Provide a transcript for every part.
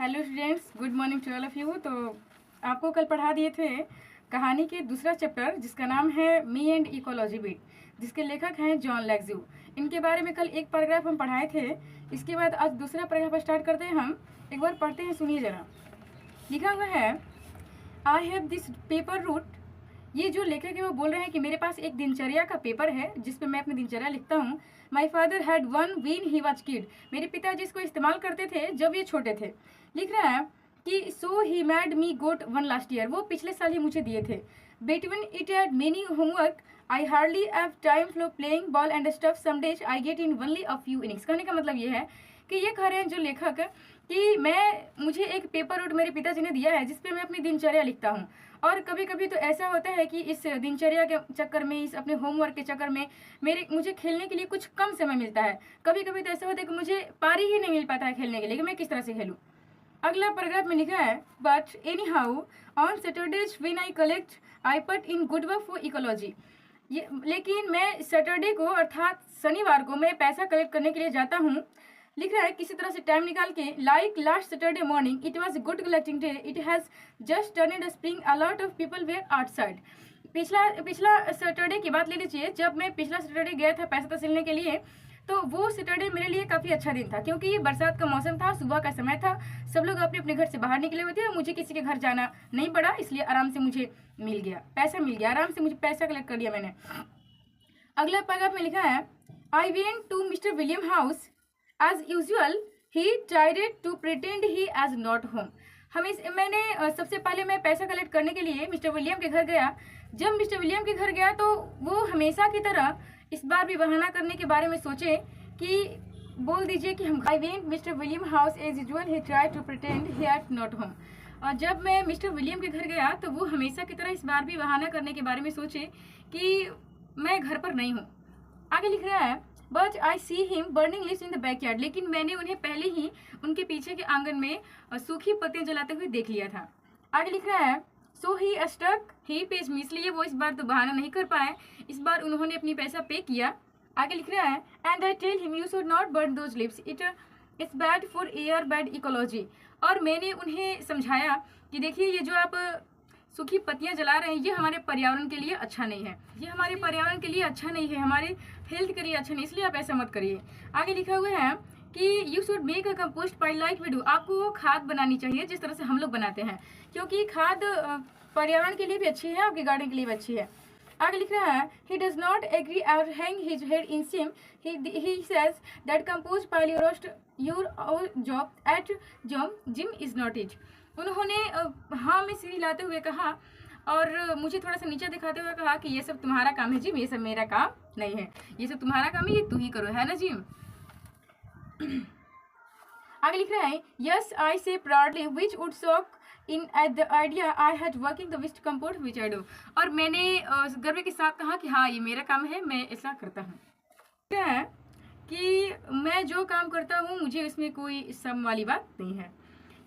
Hello students, good morning to all of you. तो आपको कल पढ़ा दिए थे कहानी के दूसरा चैप्टर जिसका नाम है मी एंड इकोलॉजी बीट, जिसके लेखक हैं जॉन लैक्ज्यू। इनके बारे में कल एक पैराग्राफ हम पढ़ाए थे। इसके बाद आज दूसरा पैराग्राफ स्टार्ट करते हैं। हम एक बार पढ़ते हैं, सुनिए ज़रा। लिखा हुआ है, I have this paper route. ये जो लेखक है वो बोल रहे हैं कि मेरे पास एक दिनचर्या का पेपर है जिस पे मैं अपनी दिनचर्या लिखता हूँ। My father had one when he was kid. मेरे पिताजी इसको इस्तेमाल करते थे जब ये छोटे थे। लिख रहा है कि so he made me got one last year. वो पिछले साल ही मुझे दिए थे। Between it had many homework I hardly have time for playing ball and stuff. Some days I get in only a few innings. कहने का मतलब ये है कि ये कह रहे हैं जो लेखक कि मुझे एक पेपर रूट मेरे पिताजी ने दिया है जिसपे मैं अपनी दिनचर्या लिखता हूँ। और कभी कभी तो ऐसा होता है कि इस दिनचर्या के चक्कर में, इस अपने होमवर्क के चक्कर में मुझे खेलने के लिए कुछ कम समय मिलता है। कभी कभी तो ऐसा होता है कि मुझे पारी ही नहीं मिल पाता है खेलने के लिए कि मैं किस तरह से खेलूँ। अगला पैराग्राफ में लिखा है, but any how on Saturdays when I collect I put in good work for ecology. लेकिन मैं सैटरडे को अर्थात शनिवार को मैं पैसा कलेक्ट करने के लिए जाता हूँ। लिख रहा है किसी तरह से टाइम निकाल के। Like last Saturday morning it was good collecting day, it has just turn a spring a lot of people were outside. पिछला सैटरडे की बात ले लीजिए। जब मैं पिछला सैटरडे गया था पैसा तसीलने के लिए, तो वो सैटरडे मेरे लिए काफ़ी अच्छा दिन था क्योंकि बरसात का मौसम था, सुबह का समय था, सब लोग अपने अपने घर से बाहर निकले हुए थे और मुझे किसी के घर जाना नहीं पड़ा, इसलिए आराम से मुझे मिल गया, पैसा मिल गया, आराम से मुझे पैसा कलेक्ट कर लिया मैंने। अगला पैराग्राफ में लिखा है, I went to Mister William house as usual he tried to pretend he as not home. मैंने सबसे पहले मैं पैसा कलेक्ट करने के लिए मिस्टर विलियम के घर गया। जब मिस्टर विलियम के घर गया तो वो हमेशा की तरह इस बार भी बहाना करने के बारे में सोचे कि बोल दीजिए कि हम I went Mister William house as usual he tried to pretend he as not home. और जब मैं मिस्टर विलियम के घर गया तो वो हमेशा की तरह इस बार भी बहाना करने के बारे में सोचे कि मैं घर पर नहीं हूँ। आगे लिख रहा है, but I see him burning leaves in the backyard. लेकिन मैंने उन्हें पहले ही उनके पीछे के आंगन में सूखी पत्तियां जलाते हुए देख लिया था। आगे लिख रहा है, सो ही स्टक ही पेज मी। इसलिए वो इस बार तो बहाना नहीं कर पाए, इस बार उन्होंने अपनी पैसा पे किया। आगे लिख रहा है, and I tell him you should not burn those leaves, it's bad for air, bad ecology. और मैंने उन्हें समझाया कि देखिए ये जो आप सूखी पत्तियां जला रहे हैं ये हमारे पर्यावरण के लिए अच्छा नहीं है, ये हमारे पर्यावरण के लिए अच्छा नहीं है, हमारे हेल्थ के लिए अच्छा नहीं, इसलिए आप ऐसा मत करिए। आगे लिखा हुआ है कि you should make a compost pile like we do. आपको खाद बनानी चाहिए जिस तरह से हम लोग बनाते हैं, क्योंकि खाद पर्यावरण के लिए भी अच्छी है, आपके गार्डन के लिए भी अच्छी है। आगे लिख रहा है, he does not agree or hang his head in shame. He says that compost pile you roast your job at gym is not it. उन्होंने हाँ में सिर हिलाते हुए कहा और मुझे थोड़ा सा नीचे दिखाते हुए कहा कि ये सब तुम्हारा काम है जिम, ये सब मेरा काम नहीं है, ये सब तुम्हारा काम है, ये तू ही करो, है ना जिम। आगे लिख रहा है, yes I say proudly which would shock in at the idea I had working the waste compost which I do. और मैंने गर्व के साथ कहा कि हाँ ये मेरा काम है, मैं ऐसा करता हूँ। क्या है कि मैं जो काम करता हूँ मुझे इसमें कोई शर्म वाली बात नहीं है।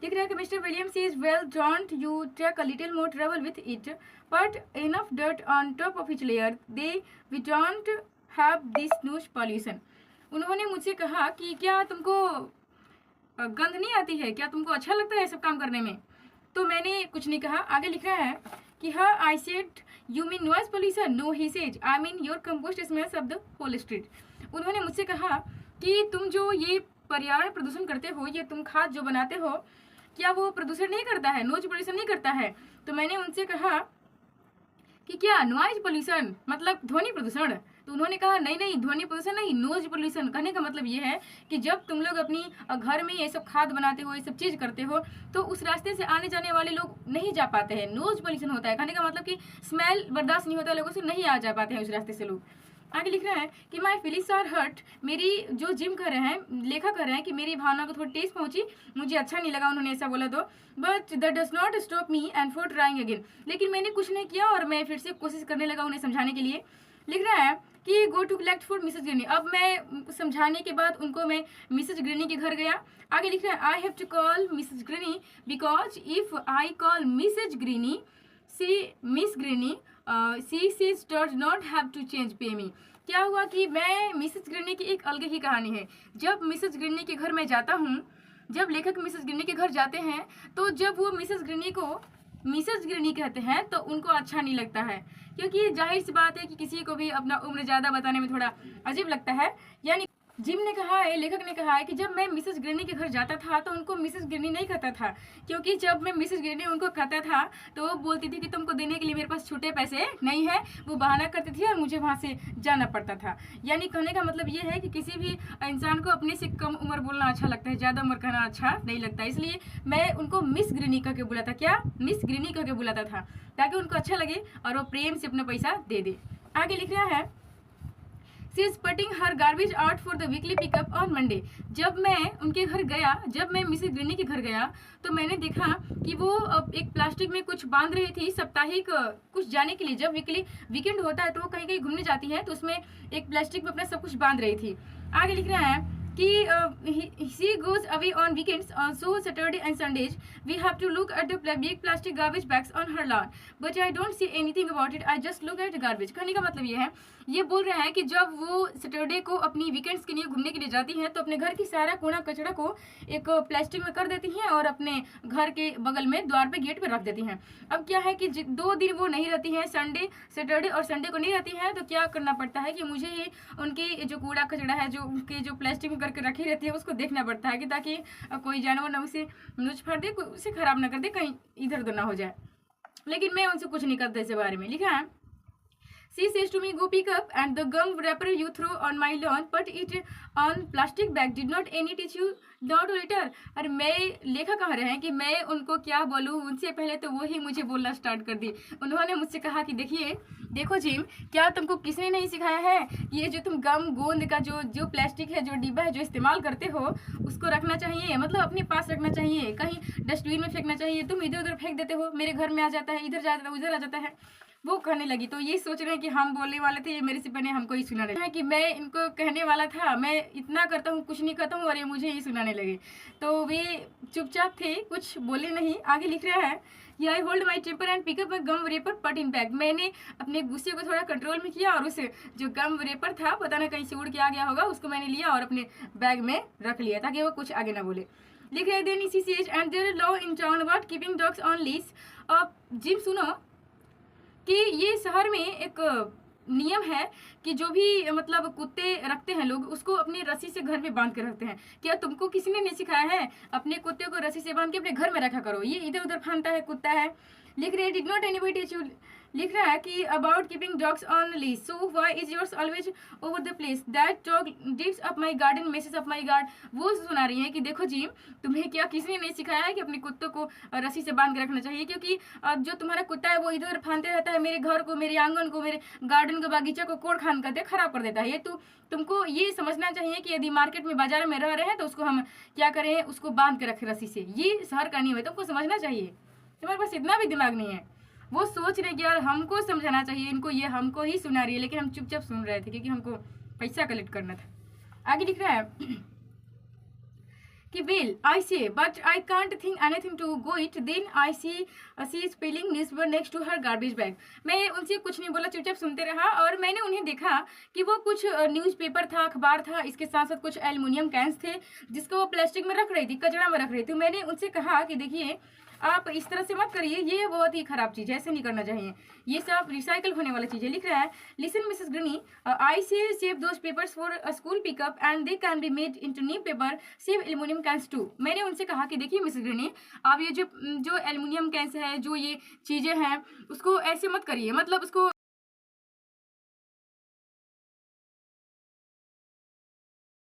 लिख रहा है कि Mister Williams is well, don't you take a little more trouble with it, but enough dirt on top of each layer, they we don't have this nose pollution. उन्होंने मुझसे कहा कि क्या तुमको गंध नहीं आती है, क्या तुमको अच्छा लगता है सब काम करने में? तो मैंने कुछ नहीं कहा। आगे लिख रहा है कि हाँ I said you mean noise pollution, no he says I mean your compost smells of the whole street. उन्होंने मुझसे कहा कि तुम जो ये पर्यावरण प्रदूषण करते हो, ये तुम खाद जो बनाते हो, क्या वो प्रदूषण नहीं करता है, नॉइज पोल्यूशन नहीं करता है? तो मैंने उनसे कहा कि क्या नॉइज पोल्यूशन मतलब ध्वनि प्रदूषण? तो उन्होंने कहा नहीं नहीं, ध्वनि प्रदूषण नहीं, नॉइज पोल्यूशन। कहने का मतलब ये है कि जब तुम लोग अपनी घर में ये सब खाद बनाते हो, ये सब चीज़ करते हो, तो उस रास्ते से आने जाने वाले लोग नहीं जा पाते हैं, नॉइज पोल्यूशन होता है। कहने का मतलब कि स्मेल बर्दाश्त नहीं होता, लोगों से नहीं आ जा पाते हैं उस रास्ते से लोग। आगे लिख रहा है कि माई फीलिंग्स आर हर्ट। मेरी जो जिम कर रहे हैं, लेखक कर रहे हैं कि मेरी भावना को थोड़ी ठेस पहुंची, मुझे अच्छा नहीं लगा उन्होंने ऐसा बोला तो, but that does not stop me and for trying again. लेकिन मैंने कुछ नहीं किया और मैं फिर से कोशिश करने लगा उन्हें समझाने के लिए। लिख रहा है कि go to collect for Mrs Greeny. अब मैं समझाने के बाद उनको मैं मिसेज ग्रीनी के घर गया। आगे लिख रहा है, I have to call Mrs Greeny because if I call Mrs Greeny Miss Greeny she does not have to change pay me. क्या हुआ कि मैं मिसेज ग्रीनी की एक अलग ही कहानी है। जब मिसेज ग्रीनी के घर में जाता हूँ जब लेखक मिसेस ग्रीनी के घर जाते हैं तो जब वो मिसेस ग्रीनी को मिसेस ग्रीनी कहते हैं तो उनको अच्छा नहीं लगता है, क्योंकि जाहिर सी बात है कि किसी को भी अपना उम्र ज़्यादा बताने में थोड़ा अजीब लगता है। यानी जिम ने कहा है, लेखक ने कहा है कि जब मैं मिसेस ग्रीनी के घर जाता था तो उनको मिसेस ग्रीनी नहीं कहता था, क्योंकि जब मैं मिसेस ग्रीनी उनको कहता था तो वो बोलती थी कि तुमको देने के लिए मेरे पास छूटे पैसे नहीं है, वो बहाना करती थी और मुझे वहाँ से जाना पड़ता था। यानी कहने का मतलब ये है कि किसी भी इंसान को अपने से कम उम्र बोलना अच्छा लगता है, ज़्यादा उम्र कहना अच्छा नहीं लगता, इसलिए मैं उनको मिस ग्रीनी कह के बुलाता, क्या मिस ग्रीनी कह के बुलाता था, ताकि उनको अच्छा लगे और वो प्रेम से अपना पैसा दे दे। आगे लिख रहा है, She is putting her garbage out for the weekly pickup on Monday. जब मैं उनके घर गया, जब मैं मिसेस ग्रीनी के घर गया तो मैंने देखा कि वो एक प्लास्टिक में कुछ बांध रही थी साप्ताहिक कुछ जाने के लिए। जब वीकेंड होता है तो वो कहीं कहीं घूमने जाती है, तो उसमें एक प्लास्टिक में अपना सब कुछ बांध रही थी। आगे लिख रहा है कि she goes away on weekends, so Saturday and Sundays we have to look at the big plastic garbage bags on her lawn, but I don't see anything about it, I just look at garbage। कहने का मतलब ये है, ये बोल रहा है कि जब वो सैटरडे को अपनी वीकेंड्स के लिए घूमने के लिए जाती हैं तो अपने घर की सारा कूड़ा कचरा को एक प्लास्टिक में कर देती हैं और अपने घर के बगल में द्वार पे गेट पे रख देती हैं। अब क्या है कि 2 दिन वो नहीं रहती हैं, सैटरडे और संडे को नहीं रहती हैं, तो क्या करना पड़ता है कि मुझे ही उनकी जो कूड़ा कचरा है, जो उनके जो प्लास्टिक में करके रखी रहती है, उसको देखना पड़ता है कि ताकि कोई जानवर ना उसे नुच फाड़ दे, उसे खराब ना कर दे, कहीं इधर उधर ना हो जाए। लेकिन मैं उनसे कुछ नहीं करता इस बारे में। लिखा है, She says to me, go pick up and the gum wrapper you throw on my lawn, put it on plastic bag. Did not any teach you not to litter? और मैं लेखा कह रहे हैं कि मैं उनको क्या बोलूँ, उनसे पहले तो वो ही मुझे बोलना स्टार्ट कर दी। उन्होंने मुझसे कहा कि देखो जिम, क्या तुमको किसने नहीं सिखाया है, ये जो तुम गम गोंद का जो प्लास्टिक है, जो डिब्बा है, जो इस्तेमाल करते हो, उसको रखना चाहिए, मतलब अपने पास रखना चाहिए, कहीं डस्टबिन में फेंकना चाहिए। तुम इधर उधर फेंक देते हो, मेरे घर में आ जाता है, इधर जाता है, उधर आ जाता है। वो कहने लगी, तो ये सोच रहे हैं कि हम बोलने वाले थे, ये मेरे से पहले हमको ही सुनाने लगे कि मैं इनको कहने वाला था, मैं इतना करता हूँ, कुछ नहीं करता हूँ, और ये मुझे ही सुनाने लगे। तो वे चुपचाप थे, कुछ बोले नहीं। आगे लिख रहा है, I hold my temper and pick up a gum wrapper put in bag. मैंने अपने गुस्से को थोड़ा कंट्रोल में किया और उसे जो गम रेपर था, पता ना कहीं से उड़ के आ गया होगा, उसको मैंने लिया और अपने बैग में रख लिया ताकि वो कुछ आगे ना बोले। लिख रहे देन इसी से, and there law in town about keeping dogs on leash. Jim सुनो कि ये शहर में एक नियम है कि जो भी मतलब कुत्ते रखते हैं लोग, उसको अपनी रस्सी से घर में बांध के रखते हैं। क्या तुमको किसी ने नहीं सिखाया है, अपने कुत्ते को रस्सी से बांध के अपने घर में रखा करो, ये इधर उधर फांदता है, कुत्ता है। लिख रहे did not anybody teach you. लिख रहा है कि about keeping dogs on leash, so why is yours always over the place, that dog dips up my garden, messes up my guard. वो सुना रही है कि देखो जी, तुम्हें क्या किसी ने नहीं सिखाया है कि अपने कुत्तों को रस्सी से बांध के रखना चाहिए, क्योंकि जो तुम्हारा कुत्ता है वो इधर उधर फांदते रहता है, मेरे घर को, मेरे आंगन को, मेरे गार्डन को, बागीचा को कोड़ खान करते खराब कर देता है। ये तुमको ये समझना चाहिए कि यदि मार्केट में, बाजार में रह रहे हैं तो उसको हम क्या करें, उसको बांध के रखें रस्सी से। ये शहर का नियम है, तुमको समझना चाहिए। तुम्हारे पास इतना भी दिमाग नहीं है। वो सोच रहे कि यार हमको समझाना चाहिए इनको, ये हमको ही सुना रही है, लेकिन हम चुपचाप सुन रहे थे क्योंकि हमको पैसा कलेक्ट करना था। आगे लिख रहा है कि well I say but I can't think anything to go it, then I see spelling newspaper next to her garbage bag. मैं उनसे कुछ नहीं बोला, चुपचाप सुनते रहा, और मैंने उन्हें देखा कि वो कुछ न्यूज़पेपर था, अखबार था, इसके साथ साथ कुछ एल्युमिनियम कैंस थे जिसको वो प्लास्टिक में रख रही थी, कचरा में रख रही थी। मैंने उनसे कहा कि देखिए आप इस तरह से मत करिए, ये बहुत ही खराब चीज़ है, ऐसे नहीं करना चाहिए, ये सब रिसाइकल होने वाला चीज़ है। लिख रहा है, listen Mrs Greeny, I save those papers for a school pickup and they can be made into new paper, save aluminium cans too. मैंने उनसे कहा कि देखिए मिसेस ग्रीनी, आप ये जो एल्युमिनियम कैंस है, जो ये चीज़ें हैं, उसको ऐसे मत करिए, मतलब उसको